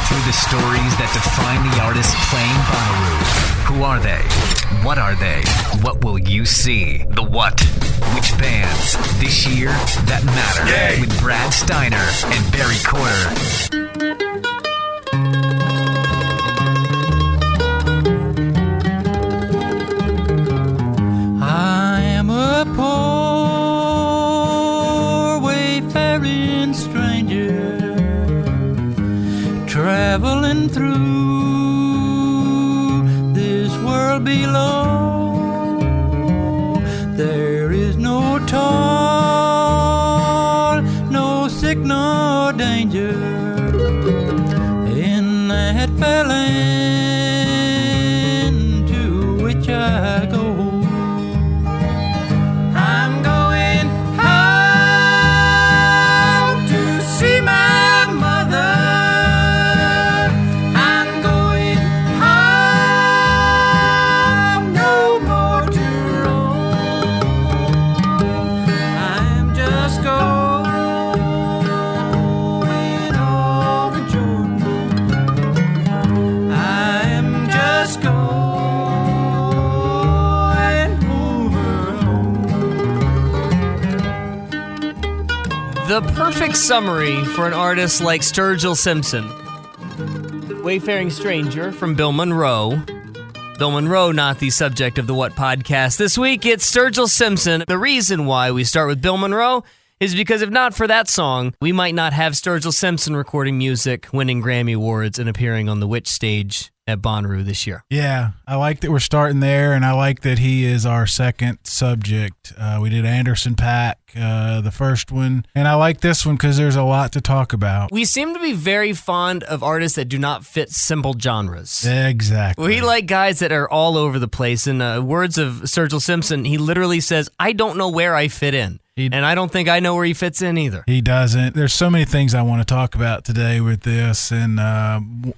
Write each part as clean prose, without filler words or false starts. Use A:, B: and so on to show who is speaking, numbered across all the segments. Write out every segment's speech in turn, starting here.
A: through the stories that define the artists playing Bonnaroo. Who are they? What are they? What will you see? The what? Which bands this year that matter? Yay. With Brad Steiner and Barry Corder.
B: I am a poor wayfaring stranger traveling through this world below. There is no toil, no sick, no danger in that fair land to which I go. I'm going home to see my mother. I'm going home, no more to roam. I'm just going over Jordan. I'm just going over home.
C: The perfect summary for an artist like Sturgill Simpson. Wayfaring Stranger from Bill Monroe. Bill Monroe, not the subject of the What podcast. This week, it's Sturgill Simpson. The reason why we start with Bill Monroe is because if not for that song, we might not have Sturgill Simpson recording music, winning Grammy Awards, and appearing on the Witch stage at Bonnaroo this year.
D: Yeah, I like that we're starting there, and I like that he is our second subject. We did Anderson .Paak, the first one, and I like this one because there's a lot to talk about.
C: We seem to be very fond of artists that do not fit simple genres.
D: Exactly.
C: We like guys that are all over the place. In words of Sturgill Simpson, he literally says, I don't know where I fit in. And I don't think I know where he fits in either.
D: He doesn't. There's so many things I want to talk about today with this, and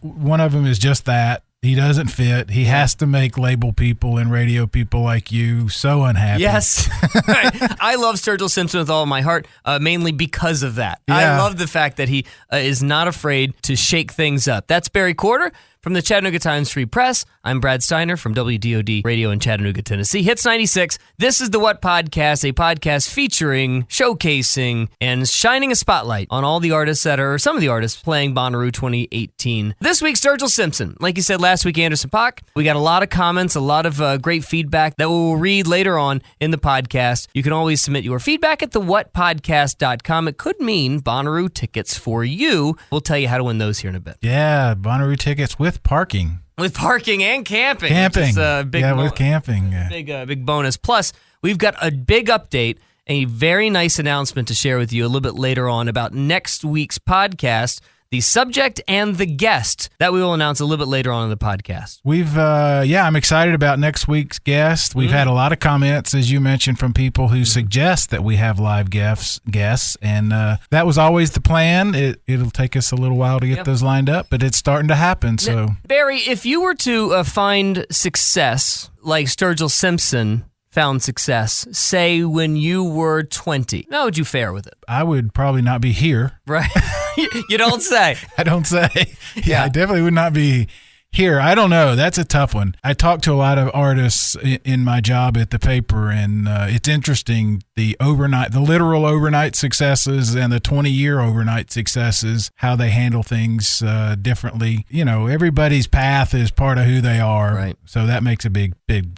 D: one of them is just that. He doesn't fit. He has to make label people and radio people like you so unhappy.
C: Yes. I love Sturgill Simpson with all of my heart, mainly because of that.
D: Yeah.
C: I love the fact that he is not afraid to shake things up. That's Barry Corder from the Chattanooga Times Free Press. I'm Brad Steiner from WDOD Radio in Chattanooga, Tennessee. Hits 96. This is the What Podcast, a podcast featuring, showcasing, and shining a spotlight on all the artists that are, some of the artists playing Bonnaroo 2018. This week, Sturgill Simpson. Like you said last week, Anderson .Paak. We got a lot of comments, a lot of great feedback that we will read later on in the podcast. You can always submit your feedback at thewhatpodcast.com. It could mean Bonnaroo tickets for you. We'll tell you how to win those here in a bit.
D: Yeah, Bonnaroo tickets with parking.
C: With parking and camping.
D: Camping.
C: With
D: camping. Yeah.
C: Big bonus. Plus, we've got a big update, a very nice announcement to share with you a little bit later on about next week's podcast, the subject and the guest that we will announce a little bit later on in the podcast.
D: I'm excited about next week's guest. We've had a lot of comments, as you mentioned, from people who suggest that we have live guests, and that was always the plan. It'll take us a little while to get those lined up, but it's starting to happen. So,
C: Barry, if you were to find success like Sturgill Simpson found success, say when you were 20, how would you fare with it?
D: I would probably not be here.
C: Right. You don't say.
D: I don't say. Yeah, I definitely would not be here. I don't know. That's a tough one. I talk to a lot of artists in my job at the paper, and it's interesting, the literal overnight successes and the 20-year overnight successes, how they handle things differently. You know, everybody's path is part of who they are.
C: Right.
D: So that makes a big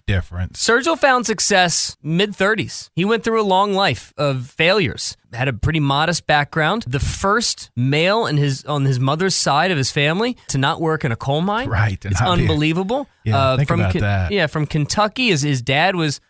D: difference.
C: Sturgill found success mid-30s. He went through a long life of failures. Had a pretty modest background. The first male on his mother's side of his family to not work in a coal mine.
D: Right.
C: It's unbelievable.
D: Think about that.
C: Yeah, from Kentucky. His dad was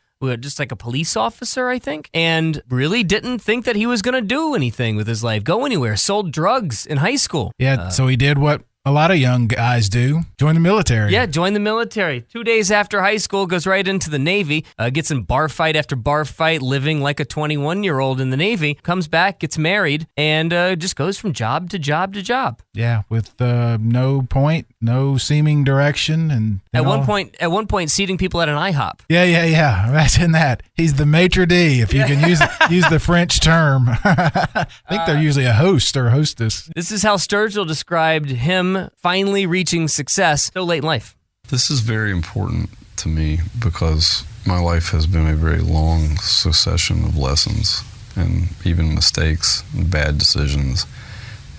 C: just like a police officer, I think, and really didn't think that he was going to do anything with his life, go anywhere, sold drugs in high school.
D: Yeah, so he did what a lot of young guys do, join the military.
C: Yeah, join the military. 2 days after high school, goes right into the Navy, gets in bar fight after bar fight, living like a 21-year-old in the Navy, comes back, gets married, and just goes from job to job to job.
D: Yeah, with no point, no seeming direction. And
C: at one point, seating people at an IHOP.
D: Yeah. Imagine that. He's the maitre d', if you can use the French term. I think they're usually a host or a hostess.
C: This is how Sturgill described him finally reaching success so late in life.
E: This is very important to me because my life has been a very long succession of lessons and even mistakes and bad decisions.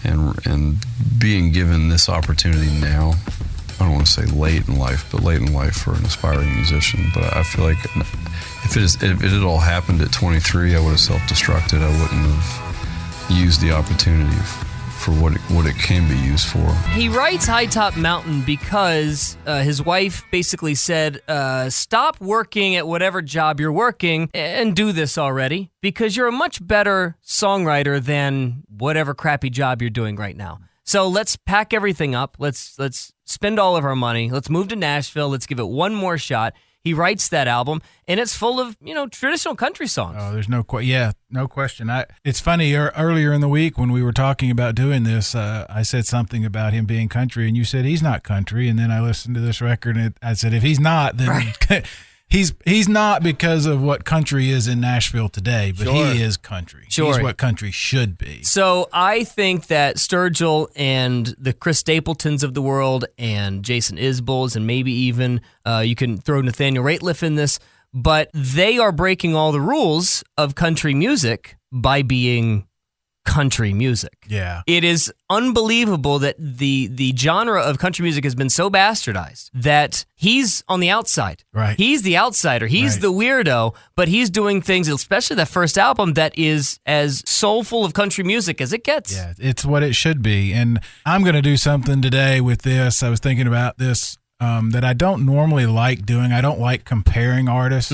E: And being given this opportunity now, I don't want to say late in life, but late in life for an aspiring musician. But I feel like if it had all happened at 23, I would have self-destructed. I wouldn't have used the opportunity for what it can be used for.
C: He writes High Top Mountain because his wife basically said, stop working at whatever job you're working and do this already because you're a much better songwriter than whatever crappy job you're doing right now. So let's pack everything up. Let's spend all of our money. Let's move to Nashville. Let's give it one more shot. He writes that album, and it's full of, traditional country songs.
D: Oh, there's no question. It's funny, earlier in the week when we were talking about doing this, I said something about him being country, and you said he's not country, and then I listened to this record, and I said if he's not, then right. He's not because of what country is in Nashville today, but
C: Sure.
D: he is country.
C: Sure.
D: He's what country should be.
C: So I think that Sturgill and the Chris Stapletons of the world and Jason Isbell's and maybe even you can throw Nathaniel Rateliff in this, but they are breaking all the rules of country music by being country music.
D: Yeah.
C: It is unbelievable that the genre of country music has been so bastardized that he's on the outside.
D: Right.
C: He's the outsider. He's
D: Right.
C: the weirdo, but he's doing things, especially that first album, that is as soulful of country music as it gets.
D: Yeah, it's what it should be. And I'm going to do something today with this. I was thinking about this that I don't normally like doing. I don't like comparing artists.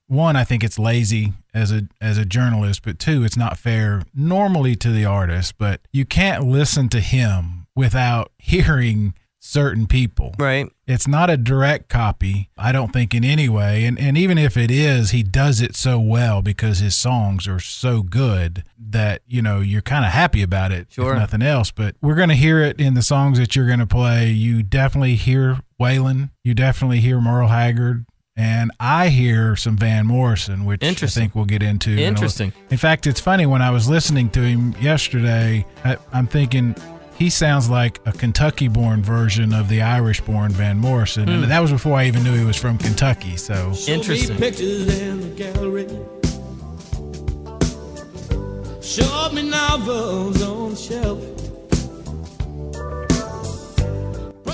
D: One, I think it's lazy as a journalist, but two, it's not fair normally to the artist, but you can't listen to him without hearing certain people.
C: Right.
D: It's not a direct copy, I don't think, in any way. And even if it is, he does it so well because his songs are so good that, you're kind of happy about it,
C: Sure.
D: if nothing else. But we're going to hear it in the songs that you're going to play. You definitely hear Waylon. You definitely hear Merle Haggard. And I hear some Van Morrison, which I think we'll get into.
C: Interesting.
D: In fact, it's funny, when I was listening to him yesterday, I'm thinking he sounds like a Kentucky-born version of the Irish-born Van Morrison. And that was before I even knew he was from Kentucky. So
C: Interesting.
B: Show me pictures in the gallery. Show me novels on the shelf.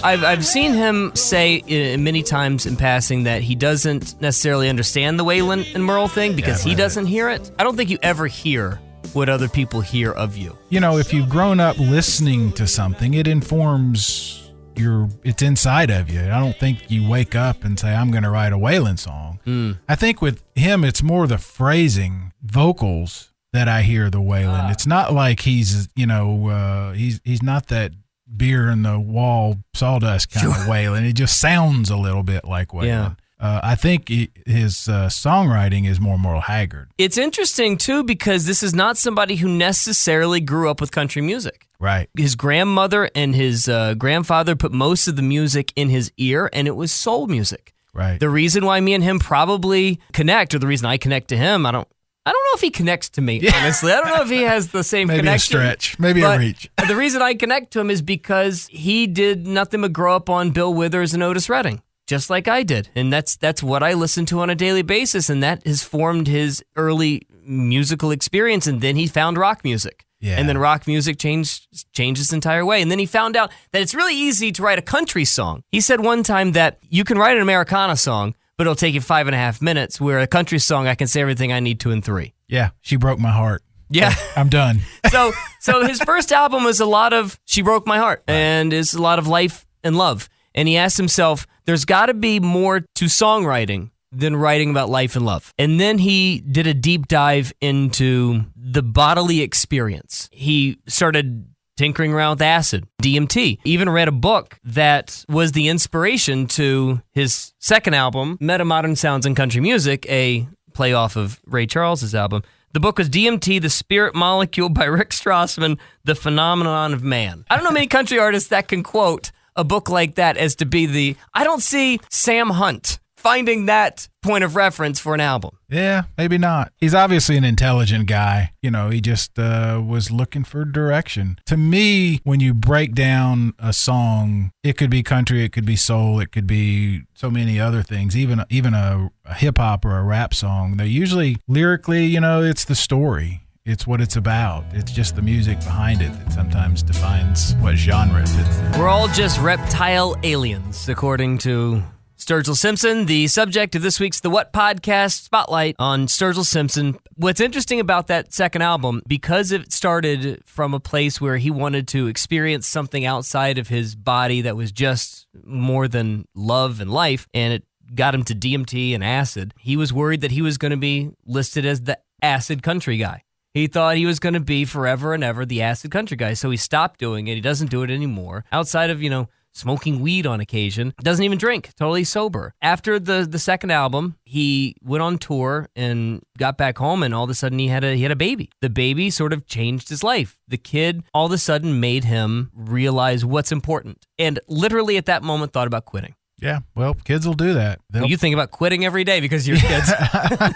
C: I've seen him say many times in passing that he doesn't necessarily understand the Waylon and Merle thing because he doesn't hear it. I don't think you ever hear what other people hear of you.
D: if you've grown up listening to something, it informs it's inside of you. I don't think you wake up and say, I'm going to write a Waylon song. I think with him, it's more the phrasing, vocals that I hear the Waylon. It's not like he's not that beer in the wall sawdust kind of Waylon. It just sounds a little bit like Waylon.
C: Yeah.
D: I think his songwriting is more Merle Haggard.
C: It's interesting, too, because this is not somebody who necessarily grew up with country music.
D: Right.
C: His grandmother and his grandfather put most of the music in his ear, and it was soul music.
D: Right.
C: The reason why me and him probably connect, or the reason I connect to him, I don't know if he connects to me, honestly. I don't know if he has the same
D: Maybe
C: connection.
D: Maybe a stretch. Maybe a reach.
C: The reason I connect to him is because he did nothing but grow up on Bill Withers and Otis Redding, just like I did. And that's what I listen to on a daily basis, and that has formed his early musical experience. And then he found rock music.
D: Yeah.
C: And then rock music changed his entire way. And then he found out that it's really easy to write a country song. He said one time that you can write an Americana song, but it'll take you 5.5 minutes, where a country song, I can say everything I need to in 3.
D: Yeah, she broke my heart.
C: Yeah.
D: I'm done.
C: So his first album was a lot of She Broke My Heart, and it's a lot of life and love. And he asked himself, there's got to be more to songwriting than writing about life and love. And then he did a deep dive into the bodily experience. He started tinkering around with acid, DMT. Even read a book that was the inspiration to his second album, Meta Modern Sounds in Country Music, a play off of Ray Charles's album. The book was DMT, The Spirit Molecule by Rick Strassman, The Phenomenon of Man. I don't know many country artists that can quote a book like that as to be I don't see Sam Hunt finding that point of reference for an album.
D: Yeah, maybe not. He's obviously an intelligent guy. You know, he just was looking for direction. To me, when you break down a song, it could be country, it could be soul, it could be so many other things, even a hip hop or a rap song. They usually, lyrically, you know, it's the story. It's what it's about. It's just the music behind it that sometimes defines what genre it fits in.
C: We're all just reptile aliens, according to Sturgill Simpson, the subject of this week's The What Podcast Spotlight on Sturgill Simpson. What's interesting about that second album, because it started from a place where he wanted to experience something outside of his body that was just more than love and life, and it got him to DMT and acid, he was worried that he was going to be listed as the acid country guy. He thought he was going to be forever and ever the acid country guy, so he stopped doing it. He doesn't do it anymore. Outside of, smoking weed on occasion. Doesn't even drink. Totally sober. After the second album, he went on tour and got back home, and all of a sudden he had a baby. The baby sort of changed his life. The kid all of a sudden made him realize what's important, and literally at that moment thought about quitting.
D: Yeah, well, kids will do that.
C: You think about quitting every day because you're kids.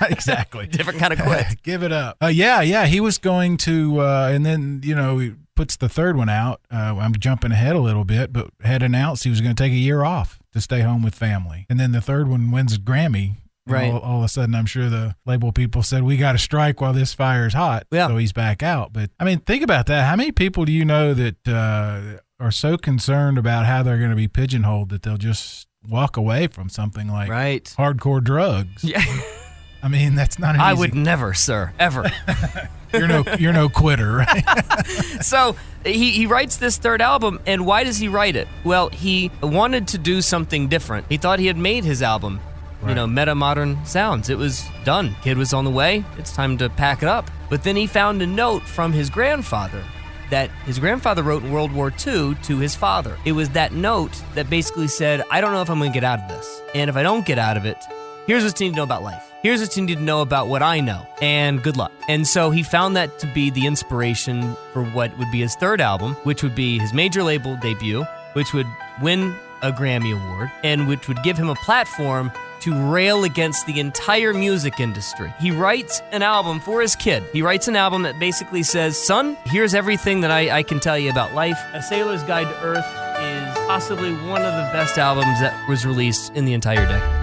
D: Exactly.
C: Different kind of quit.
D: Give it up. Yeah. He was going to, and then, he puts the third one out. I'm jumping ahead a little bit, but had announced he was going to take a year off to stay home with family. And then the third one wins a Grammy.
C: Right.
D: All of a sudden, I'm sure the label people said, we got to strike while this fire is hot.
C: Yeah.
D: So he's back out. But, I mean, think about that. How many people do you know that are so concerned about how they're going to be pigeonholed that they'll just walk away from something like hardcore drugs?
C: Yeah.
D: I mean, that's not an
C: I
D: easy...
C: would never, sir, ever.
D: You're no quitter, right?
C: So he writes this third album, and why does he write it? Well, he wanted to do something different. He thought he had made his album, meta modern sounds. It was done. Kid was on the way. It's time to pack it up. But then he found a note from his grandfather that his grandfather wrote in World War II to his father. It was that note that basically said, I don't know if I'm going to get out of this. And if I don't get out of it, here's what you need to know about life. Here's what you need to know about what I know. And good luck. And so he found that to be the inspiration for what would be his third album, which would be his major label debut, which would win a Grammy Award, and which would give him a platform to rail against the entire music industry. He writes an album for his kid. He writes an album that basically says, son, here's everything that I can tell you about life. A Sailor's Guide to Earth is possibly one of the best albums that was released in the entire decade.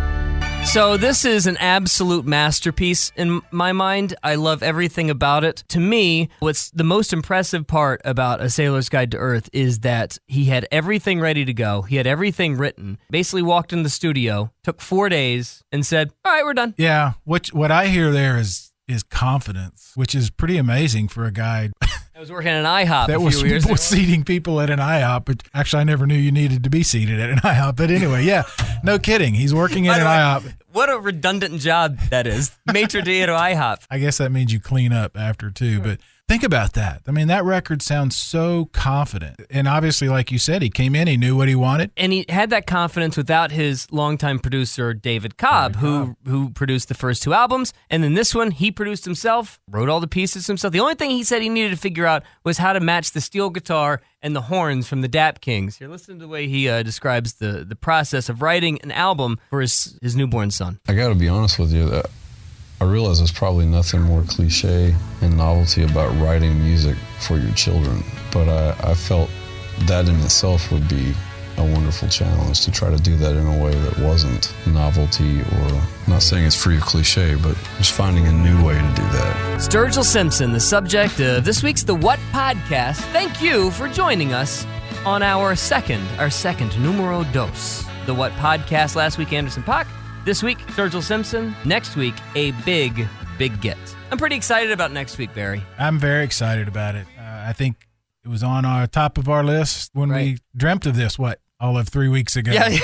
C: So this is an absolute masterpiece in my mind. I love everything about it. To me, what's the most impressive part about A Sailor's Guide to Earth is that he had everything ready to go. He had everything written. Basically walked in the studio, took 4 days, and said, all right, we're done.
D: Yeah, what I hear there is confidence, which is pretty amazing for a guy.
C: I was working at an IHOP
D: that
C: a few years ago.
D: Was seating people at an IHOP. But actually, I never knew you needed to be seated at an IHOP. But anyway, yeah, no kidding. He's working at an IHOP.
C: What a redundant job that is. Maitre d' at IHOP.
D: I guess that means you clean up after too. But think about that. I mean, that record sounds so confident. And obviously, like you said, he came in, he knew what he wanted.
C: And he had that confidence without his longtime producer, David Cobb, who produced the first two albums. And then this one, he produced himself, wrote all the pieces himself. The only thing he said he needed to figure out was how to match the steel guitar and the horns from the Dap Kings. Here, listen to the way he describes the process of writing an album for his newborn son.
E: I got to be honest with you, that I realize there's probably nothing more cliche and novelty about writing music for your children, but I felt that in itself would be a wonderful challenge to try to do that in a way that wasn't novelty, or I'm not saying it's free of cliche, but just finding a new way to do that.
C: Sturgill Simpson, the subject of this week's The What Podcast. Thank you for joining us on our second numero dos, The What Podcast. Last week, Anderson .Paak. This week, Sturgill Simpson. Next week, a big get. I'm pretty excited about next week, Barry.
D: I'm very excited about it. I think it was on our top of our list when we dreamt of this, all of 3 weeks ago.
C: Yeah,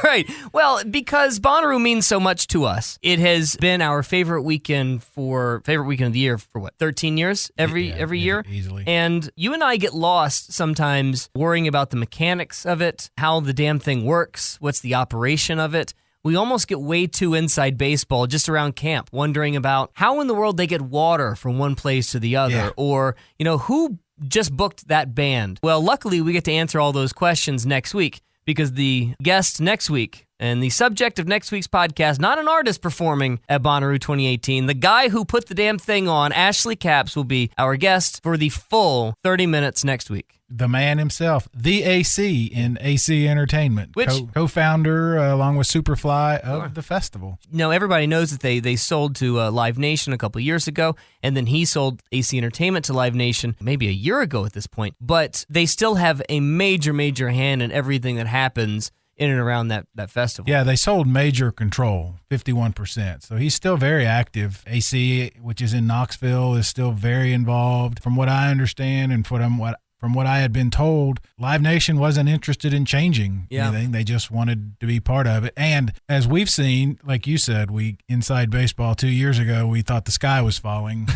C: right. Well, because Bonnaroo means so much to us. It has been our favorite weekend of the year for 13 years every year?
D: Easily.
C: And you and I get lost sometimes worrying about the mechanics of it, how the damn thing works, what's the operation of it. We almost get way too inside baseball just around camp, wondering about how in the world they get water from one place to the other, or, who just booked that band. Well, luckily, we get to answer all those questions next week, because the guest next week And the subject of next week's podcast, not an artist performing at Bonnaroo 2018. The guy who put the damn thing on, Ashley Capps, will be our guest for the full 30 minutes next week.
D: The man himself, the AC in AC Entertainment,
C: Which
D: co-founder along with Superfly of the festival.
C: No, everybody knows that they sold to Live Nation a couple years ago, and then he sold AC Entertainment to Live Nation maybe a year ago at this point. But they still have a major, major hand in everything that happens in and around that festival.
D: Yeah, they sold Major Control, 51%. So he's still very active. AC, which is in Knoxville, is still very involved. From what I understand and from what I had been told, Live Nation wasn't interested in changing anything. They just wanted to be part of it. And as we've seen, like you said, inside baseball 2 years ago, we thought the sky was falling.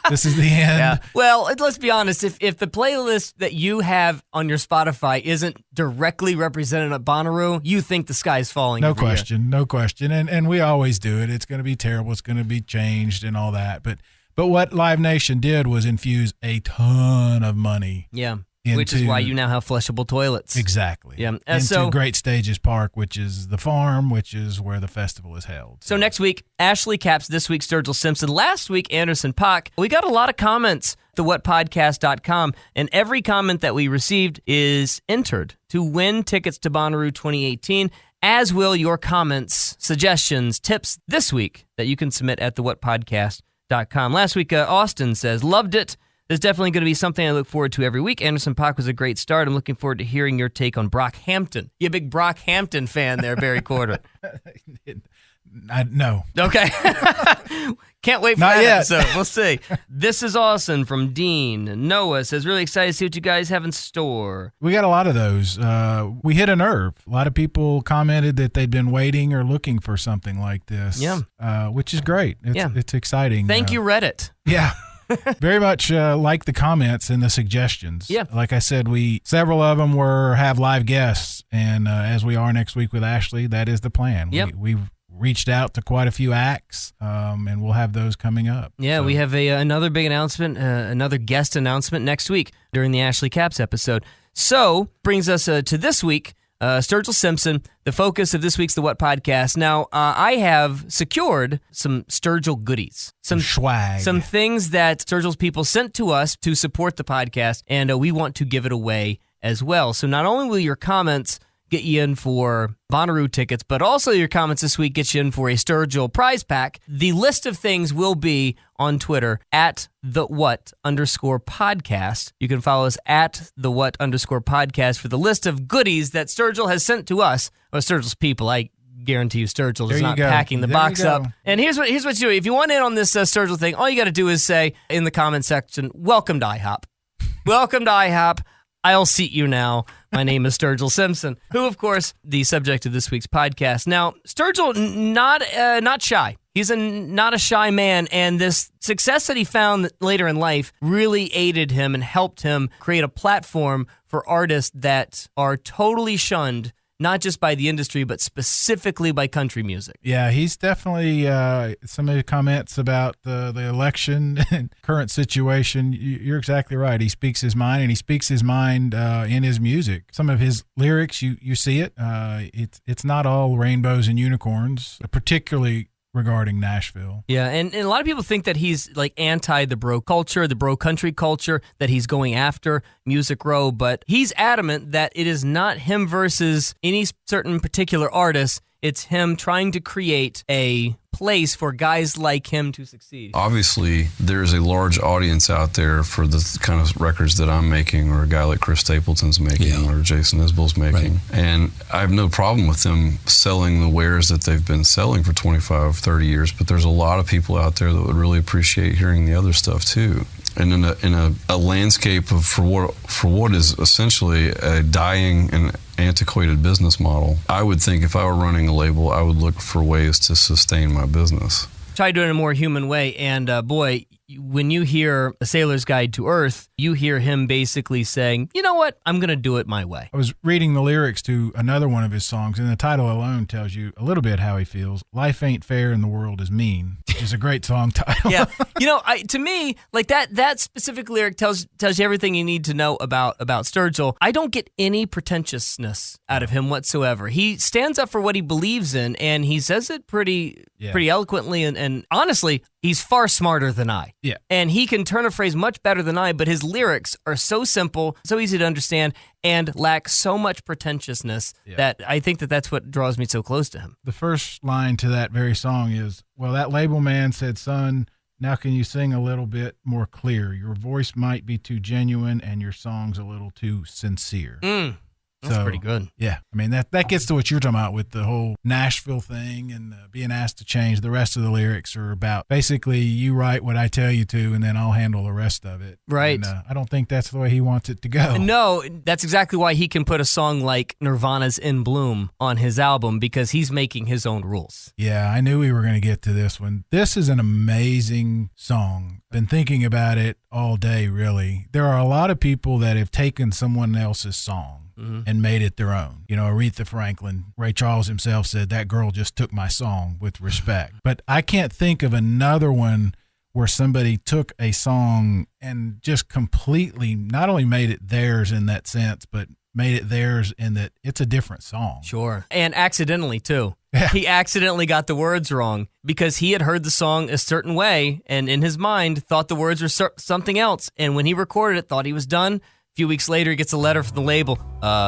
D: This is the end.
C: Yeah. Well, let's be honest. If the playlist that you have on your Spotify isn't directly represented at Bonnaroo, you think the sky's falling.
D: No question. And we always do it. It's going to be terrible. It's going to be changed and all that. But what Live Nation did was infuse a ton of money.
C: Yeah. Which is why you now have flushable toilets.
D: Exactly.
C: Yeah.
D: Into Great Stages Park, which is the farm, which is where the festival is held.
C: So next week, Ashley Capps, this week, Sturgill Simpson. Last week, Anderson .Paak. We got a lot of comments at thewhatpodcast.com, and every comment that we received is entered to win tickets to Bonnaroo 2018, as will your comments, suggestions, tips this week that you can submit at thewhatpodcast.com. Last week, Austin says, loved it. There's definitely going to be something I look forward to every week. Anderson .Paak was a great start. I'm looking forward to hearing your take on Brockhampton. You a big Brockhampton fan there, Barry Corder?
D: No.
C: Okay. Can't wait for
D: Not
C: that
D: yet.
C: episode. We'll see. This is awesome from Dean. Noah says, really excited to see what you guys have in store.
D: We got a lot of those. We hit a nerve. A lot of people commented that they'd been waiting or looking for something like this.
C: Yeah.
D: Which is great. It's exciting.
C: Thank you, Reddit.
D: Yeah. Very much like the comments and the suggestions.
C: Yeah.
D: Like I said, several of them have live guests, and as we are next week with Ashley, that is the plan.
C: Yep.
D: We've reached out to quite a few acts, and we'll have those coming up.
C: Yeah, we have another big announcement, another guest announcement next week during the Ashley Capps episode. So, brings us to this week. Sturgill Simpson, the focus of this week's The What Podcast. Now, I have secured some Sturgill goodies. Some
D: swag.
C: Some things that Sturgill's people sent to us to support the podcast, and we want to give it away as well. So not only will your comments get you in for Bonnaroo tickets, but also your comments this week get you in for a Sturgill prize pack. The list of things will be on Twitter at @TheWhat_podcast. You can follow us at @TheWhat_podcast for the list of goodies that Sturgill has sent to us, or Sturgill's people. I guarantee you Sturgill is not packing the box up. And here's what you do. If you want in on this Sturgill thing, all you got to do is say in the comment section, welcome to IHOP. Welcome to IHOP. I'll seat you now. My name is Sturgill Simpson, who, of course, the subject of this week's podcast. Now, Sturgill, not shy. He's not a shy man, and this success that he found later in life really aided him and helped him create a platform for artists that are totally shunned, not just by the industry, but specifically by country music.
D: Yeah, he's definitely, some of the comments about the election and current situation, you're exactly right. He speaks his mind, and he speaks his mind in his music. Some of his lyrics, you see it. It's not all rainbows and unicorns, particularly regarding Nashville.
C: Yeah, and a lot of people think that he's like anti the bro culture, the bro country culture, that he's going after Music Row, but he's adamant that it is not him versus any certain particular artist. It's him trying to create a place for guys like him to succeed.
E: Obviously, there's a large audience out there for the kind of records that I'm making, or a guy like Chris Stapleton's making, or Jason Isbell's making. Right. And I have no problem with them selling the wares that they've been selling for 25, 30 years, but there's a lot of people out there that would really appreciate hearing the other stuff too. And in a landscape of for what is essentially a dying and antiquated business model, I would think if I were running a label, I would look for ways to sustain my business.
C: Try doing it in a more human way, and boy, when you hear A Sailor's Guide to Earth, you hear him basically saying, you know what, I'm going to do it my way.
D: I was reading the lyrics to another one of his songs, and the title alone tells you a little bit how he feels. Life ain't fair and the world is mean is a great song title.
C: Yeah. To me, like that specific lyric tells you everything you need to know about Sturgill. I don't get any pretentiousness out of him whatsoever. He stands up for what he believes in, and he says it pretty eloquently, and honestly, he's far smarter than I.
D: Yeah.
C: And he can turn a phrase much better than I, but his lyrics are so simple, so easy to understand, and lack so much pretentiousness that I think that's what draws me so close to him.
D: The first line to that very song is, well, that label man said, son, now can you sing a little bit more clear? Your voice might be too genuine and your song's a little too sincere.
C: That's pretty good.
D: Yeah. I mean, that gets to what you're talking about with the whole Nashville thing and being asked to change. The rest of the lyrics are about basically you write what I tell you to and then I'll handle the rest of it.
C: Right.
D: And, I don't think that's the way he wants it to go.
C: No, that's exactly why he can put a song like Nirvana's In Bloom on his album, because he's making his own rules.
D: Yeah, I knew we were going to get to this one. This is an amazing song. Been thinking about it all day, really. There are a lot of people that have taken someone else's song and made it their own. You know, Aretha Franklin, Ray Charles himself said, that girl just took my song with respect. But I can't think of another one where somebody took a song and just completely not only made it theirs in that sense, but made it theirs in that it's a different song.
C: Sure. And accidentally, too.
D: Yeah.
C: He accidentally got the words wrong because he had heard the song a certain way and in his mind thought the words were something else. And when he recorded it, thought he was done. A few weeks later, he gets a letter from the label.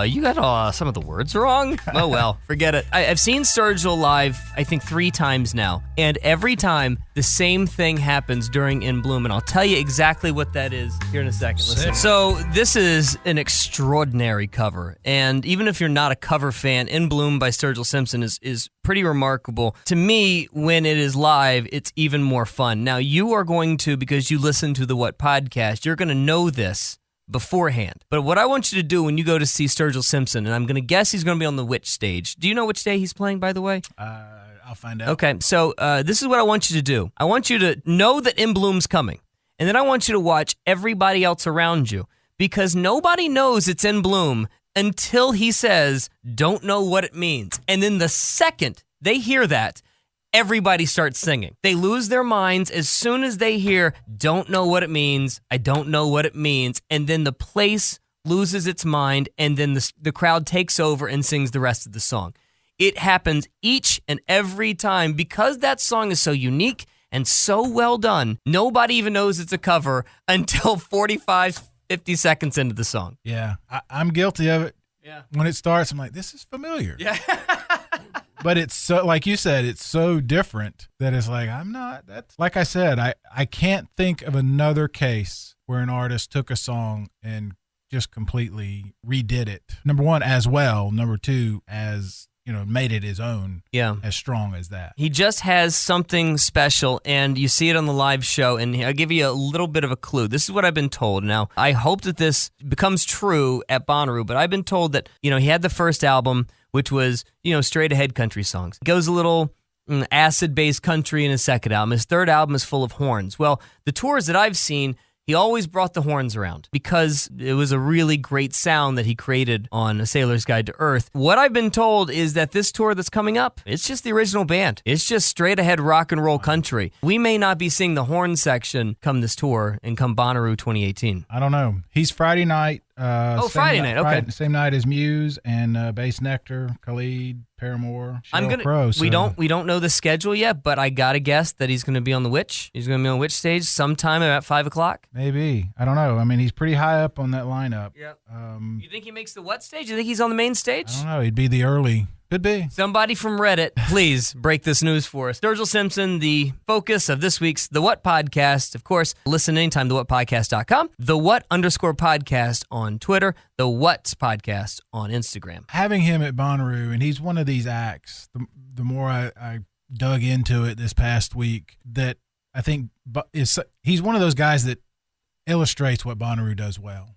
C: You got some of the words wrong? Oh, well, forget it. I've seen Sturgill live, I think, 3 times now. And every time, the same thing happens during In Bloom. And I'll tell you exactly what that is here in a second. Listen. So this is an extraordinary cover. And even if you're not a cover fan, In Bloom by Sturgill Simpson is pretty remarkable. To me, when it is live, it's even more fun. Now, you are going to, because you listen to the What Podcast, you're going to know this beforehand. But what I want you to do when you go to see Sturgill Simpson, and I'm going to guess he's going to be on the which stage. Do you know which day he's playing, by the way?
D: I'll find out.
C: Okay, so this is what I want you to do. I want you to know that In Bloom's coming, and then I want you to watch everybody else around you, because nobody knows it's In Bloom until he says, don't know what it means. And then the second they hear that, everybody starts singing. They lose their minds as soon as they hear, don't know what it means, I don't know what it means, and then the place loses its mind, and then the crowd takes over and sings the rest of the song. It happens each and every time because that song is so unique and so well done. Nobody even knows it's a cover until 45, 50 seconds into the song.
D: Yeah, I'm guilty of it.
C: Yeah.
D: When it starts, I'm like, this is familiar.
C: Yeah.
D: But it's so, like you said, it's so different that it's like, like I said, I can't think of another case where an artist took a song and just completely redid it. Number one, as well. Number two, as, made it his own.
C: Yeah.
D: As strong as that.
C: He just has something special, and you see it on the live show, and I'll give you a little bit of a clue. This is what I've been told. Now, I hope that this becomes true at Bonnaroo, but I've been told that, he had the first album, which was, straight ahead country songs. It goes a little acid-based country in his second album. His third album is full of horns. Well, the tours that I've seen, he always brought the horns around because it was a really great sound that he created on A Sailor's Guide to Earth. What I've been told is that this tour that's coming up, it's just the original band. It's just straight ahead rock and roll country. We may not be seeing the horn section come this tour and come Bonnaroo 2018.
D: I don't know. He's Friday night.
C: Friday night. Okay.
D: Same night as Muse and Bass Nectar, Khalid, Paramore, Sheryl Crow. So.
C: We don't know the schedule yet, but I gotta guess that he's gonna be on the Witch. He's gonna be on the Witch stage sometime at 5:00.
D: Maybe. I don't know. I mean, he's pretty high up on that lineup.
C: Yeah. You think he makes the what stage? You think he's on the main stage?
D: I don't know. He'd be the early. Could be.
C: Somebody from Reddit, please break this news for us. Sturgill Simpson, the focus of this week's The What Podcast. Of course, listen anytime, thewhatpodcast.com. The What _podcast on Twitter. The What's Podcast on Instagram.
D: Having him at Bonnaroo, and he's one of these acts, the more I dug into it this past week, that I think he's one of those guys that illustrates what Bonnaroo does well.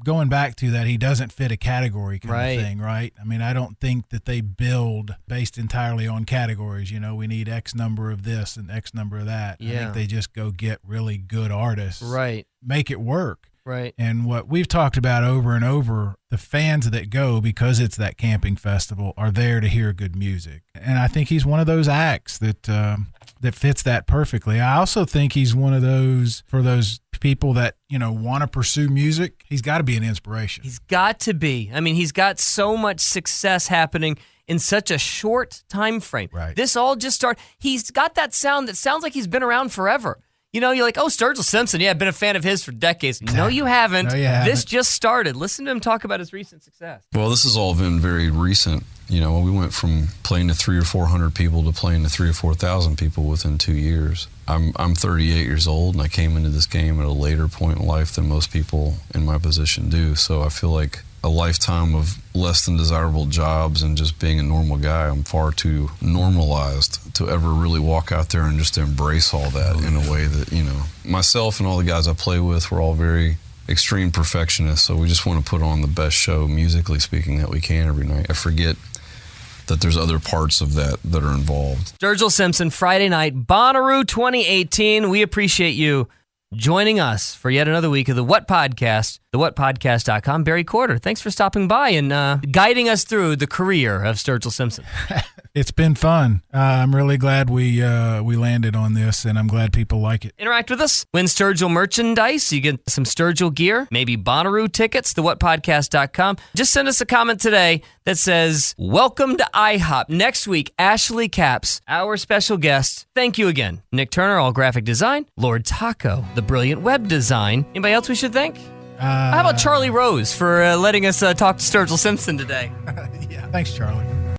D: going back to that, he doesn't fit a category kind of thing, right? I mean, I don't think that they build based entirely on categories. We need X number of this and X number of that.
C: Yeah.
D: I think they just go get really good artists,
C: Right.
D: make it work.
C: Right.
D: And what we've talked about over and over, the fans that go because it's that camping festival are there to hear good music. And I think he's one of those acts that fits that perfectly. I also think he's one of those, for those people that, want to pursue music, he's got to be an inspiration.
C: He's got to be. I mean, he's got so much success happening in such a short time frame.
D: Right.
C: This all just started. He's got that sound that sounds like he's been around forever. You're like, oh, Sturgill Simpson. Yeah, I've been a fan of his for decades. No, you haven't.
D: No, you haven't.
C: This just started. Listen to him talk about his recent success.
E: Well, this has all been very recent. We went from playing to 300 or 400 people to playing to 3,000 or 4,000 people within 2 years. I'm 38 years old, and I came into this game at a later point in life than most people in my position do. So I feel like a lifetime of less than desirable jobs and just being a normal guy, I'm far too normalized to ever really walk out there and just embrace all that in a way that, myself and all the guys I play with, we're all very extreme perfectionists, so we just want to put on the best show, musically speaking, that we can every night. I forget that there's other parts of that are involved.
C: Sturgill Simpson, Friday night, Bonnaroo 2018. We appreciate you joining us for yet another week of the What Podcast, thewhatpodcast.com. Barry Corder, thanks for stopping by and guiding us through the career of Sturgill Simpson.
D: It's been fun. I'm really glad we landed on this, and I'm glad people like it.
C: Interact with us. Win Sturgill merchandise. You get some Sturgill gear, maybe Bonnaroo tickets, thewhatpodcast.com. Just send us a comment today that says, welcome to IHOP. Next week, Ashley Capps, our special guest. Thank you again. Nick Turner, all graphic design. Lord Taco, the brilliant web design. Anybody else we should thank? How about Charlie Rose for letting us talk to Sturgill Simpson today?
D: Yeah, thanks, Charlie.